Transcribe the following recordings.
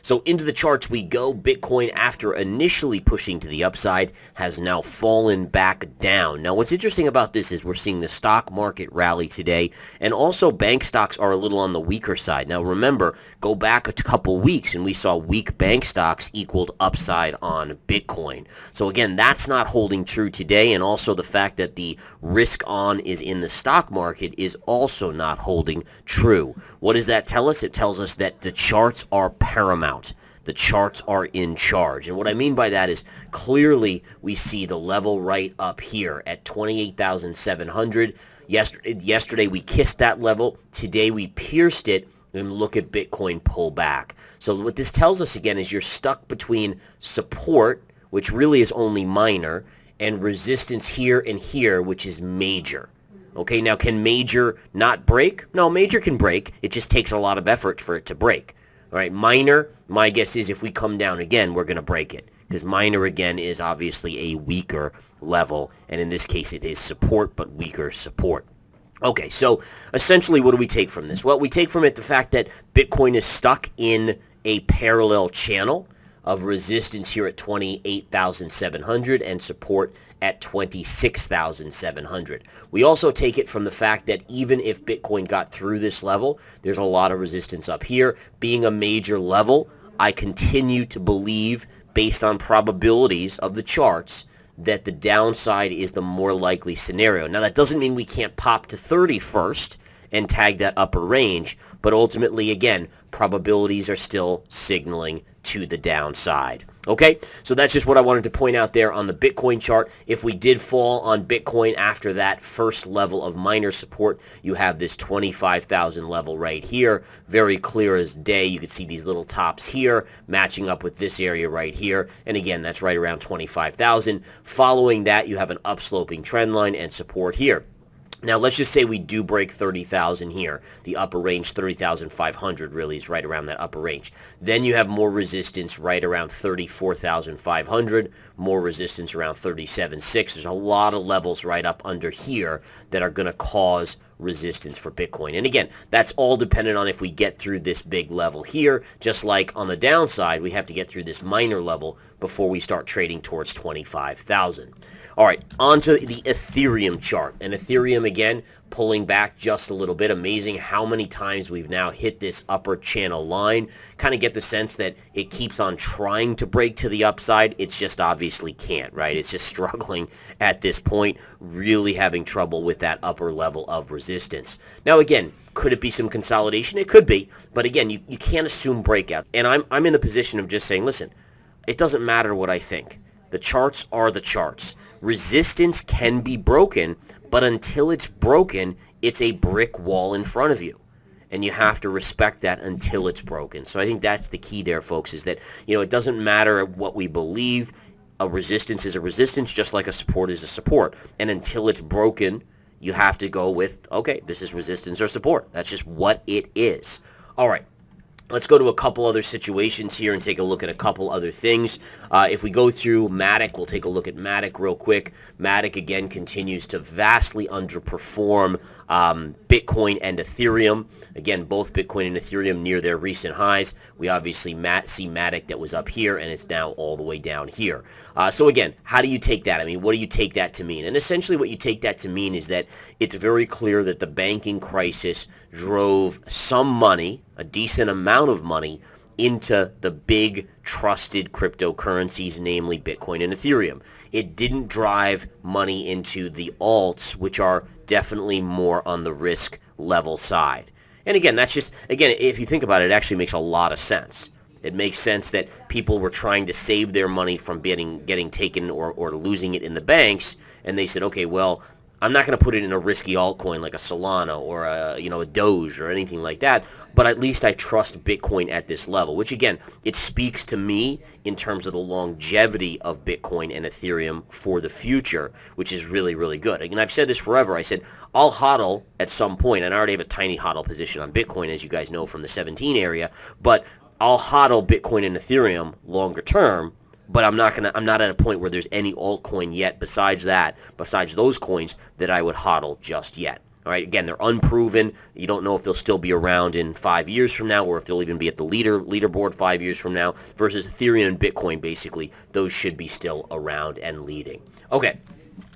So into the charts we go. Bitcoin, after initially pushing to the upside, has now fallen back down. Now what's interesting about this is we're seeing the stock market rally today, and also bank stocks are a little on the weaker side. Now remember, go back a couple weeks and we saw weak bank stocks equaled upside on Bitcoin. So again, that's not holding true today, and also the fact that the risk on is in the stock market is also not holding true. What does that tell us? It tells us that the charts are paramount. The charts are in charge. And what I mean by that is clearly we see the level right up here at 28,700. Yesterday we kissed that level. Today we pierced it, and look at Bitcoin pull back. So what this tells us again is you're stuck between support, which really is only minor, and resistance here and here, which is major. Okay, now can major not break? No, major can break. It just takes a lot of effort for it to break. All right, minor, my guess is if we come down again, we're going to break it, because minor again is obviously a weaker level, and in this case it is support, but weaker support. Okay, so essentially what do we take from this? Well, we take from it the fact that Bitcoin is stuck in a parallel channel of resistance here at 28,700 and support at 26,700. We also take it from the fact that even if Bitcoin got through this level, there's a lot of resistance up here. Being a major level, I continue to believe, based on probabilities of the charts, that the downside is the more likely scenario. Now, that doesn't mean we can't pop to 30 first and tag that upper range, but ultimately, again, probabilities are still signaling to the downside. Okay, so that's just what I wanted to point out there on the Bitcoin chart. If we did fall on Bitcoin after that first level of minor support, you have this 25,000 level right here, very clear as day. You can see these little tops here matching up with this area right here, and again, that's right around 25,000. Following that, you have an upsloping trend line and support here. Now, let's just say we do break 30,000 here. The upper range, 30,500 really is right around that upper range. Then you have more resistance right around 34,500, more resistance around 37.6. There's a lot of levels right up under here that are going to cause resistance for Bitcoin. And again, that's all dependent on if we get through this big level here. Just like on the downside, we have to get through this minor level before we start trading towards 25,000. All right, onto the Ethereum chart. And Ethereum, again, pulling back just a little bit. Amazing how many times we've now hit this upper channel line. Kind of get the sense that it keeps on trying to break to the upside. It's just obviously can't, right? It's just struggling at this point, really having trouble with that upper level of resistance. Now, again, could it be some consolidation? It could be. But again, you can't assume breakout. And I'm in the position of just saying, listen, it doesn't matter what I think. The charts are the charts. Resistance can be broken, but until it's broken, it's a brick wall in front of you. And you have to respect that until it's broken. So I think that's the key there, folks, is that, it doesn't matter what we believe. A resistance is a resistance, just like a support is a support. And until it's broken, you have to go with, okay, this is resistance or support. That's just what it is. All right. Let's go to a couple other situations here and take a look at a couple other things. If we go through Matic, we'll take a look at Matic real quick. Matic, again, continues to vastly underperform Bitcoin and Ethereum. Again, both Bitcoin and Ethereum near their recent highs. We obviously see Matic that was up here, and it's now all the way down here. So again, how do you take that? I mean, what do you take that to mean? And essentially what you take that to mean is that it's very clear that the banking crisis drove some money, a decent amount of money, into the big trusted cryptocurrencies, namely Bitcoin and Ethereum. It didn't drive money into the alts, which are definitely more on the risk level side. And again, that's just, again, if you think about it, it actually makes a lot of sense. It makes sense that people were trying to save their money from getting taken or losing it in the banks, and they said, okay, well, I'm not going to put it in a risky altcoin like a Solana or a Doge or anything like that, but at least I trust Bitcoin at this level, which again, it speaks to me in terms of the longevity of Bitcoin and Ethereum for the future, which is really, really good. And I've said this forever. I said, I'll hodl at some point, and I already have a tiny hodl position on Bitcoin, as you guys know from the 17 area, but I'll hodl Bitcoin and Ethereum longer term. But I'm not at a point where there's any altcoin yet besides those coins that I would hodl just yet. All right, again, they're unproven. You don't know if they'll still be around in 5 years from now or if they'll even be at the leaderboard 5 years from now versus Ethereum and Bitcoin, basically. Those should be still around and leading. Okay.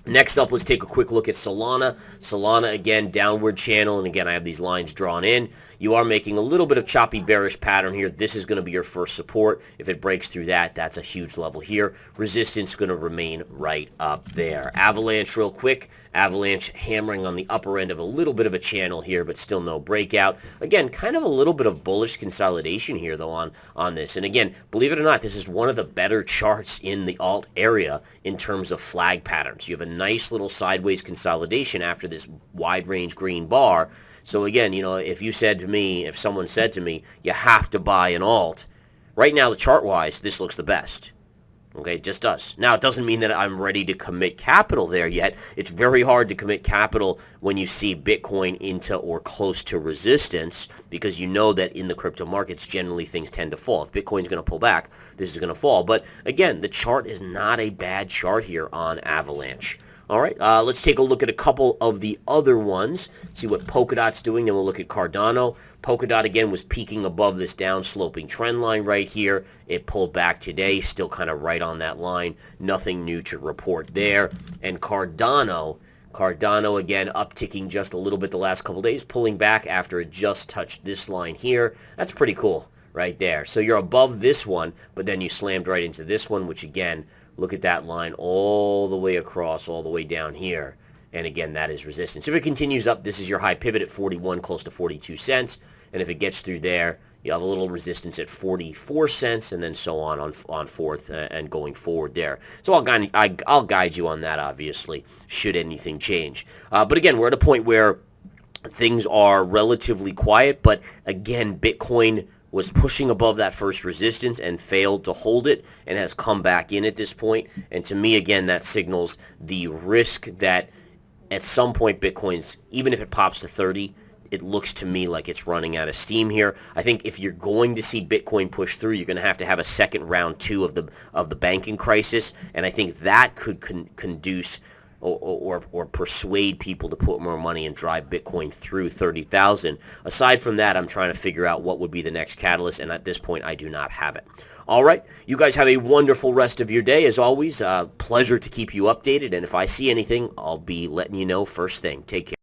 Next up, let's take a quick look at Solana. Solana, again, downward channel, and again, I have these lines drawn in. You are making a little bit of choppy bearish pattern here. This is going to be your first support. If it breaks through that, that's a huge level here. Resistance going to remain right up there. Avalanche real quick. Avalanche hammering on the upper end of a little bit of a channel here, but still no breakout. Again, kind of a little bit of bullish consolidation here, though, on this. And again, believe it or not, this is one of the better charts in the alt area in terms of flag patterns. You have a nice little sideways consolidation after this wide range green bar. So again, you know, if someone said to me, you have to buy an alt, right now, the chart-wise, this looks the best. Okay, it just does. Now, it doesn't mean that I'm ready to commit capital there yet. It's very hard to commit capital when you see Bitcoin into or close to resistance because you know that in the crypto markets, generally things tend to fall. If Bitcoin's going to pull back, this is going to fall. But again, the chart is not a bad chart here on Avalanche. All right, let's take a look at a couple of the other ones, see what Polkadot's doing, then we'll look at Cardano. Polkadot, again, was peaking above this down-sloping trend line right here. It pulled back today, still kind of right on that line. Nothing new to report there. And Cardano, again, upticking just a little bit the last couple days, pulling back after it just touched this line here. That's pretty cool right there. So you're above this one, but then you slammed right into this one, which, again, look at that line all the way across, all the way down here. And again, that is resistance. If it continues up, this is your high pivot at 41, close to 42 cents. And if it gets through there, you have a little resistance at 44 cents and then so on forth and going forward there. So I'll guide you on that, obviously, should anything change. But again, we're at a point where things are relatively quiet. But again, Bitcoin was pushing above that first resistance and failed to hold it and has come back in at this point. And to me, again, that signals the risk that at some point Bitcoin's, even if it pops to 30, it looks to me like it's running out of steam here. I think if you're going to see Bitcoin push through, you're going to have a second round two of the banking crisis. And I think that could conduce or persuade people to put more money and drive Bitcoin through 30,000. Aside from that, I'm trying to figure out what would be the next catalyst, and at this point, I do not have it. All right, you guys have a wonderful rest of your day. As always, pleasure to keep you updated, and if I see anything, I'll be letting you know first thing. Take care.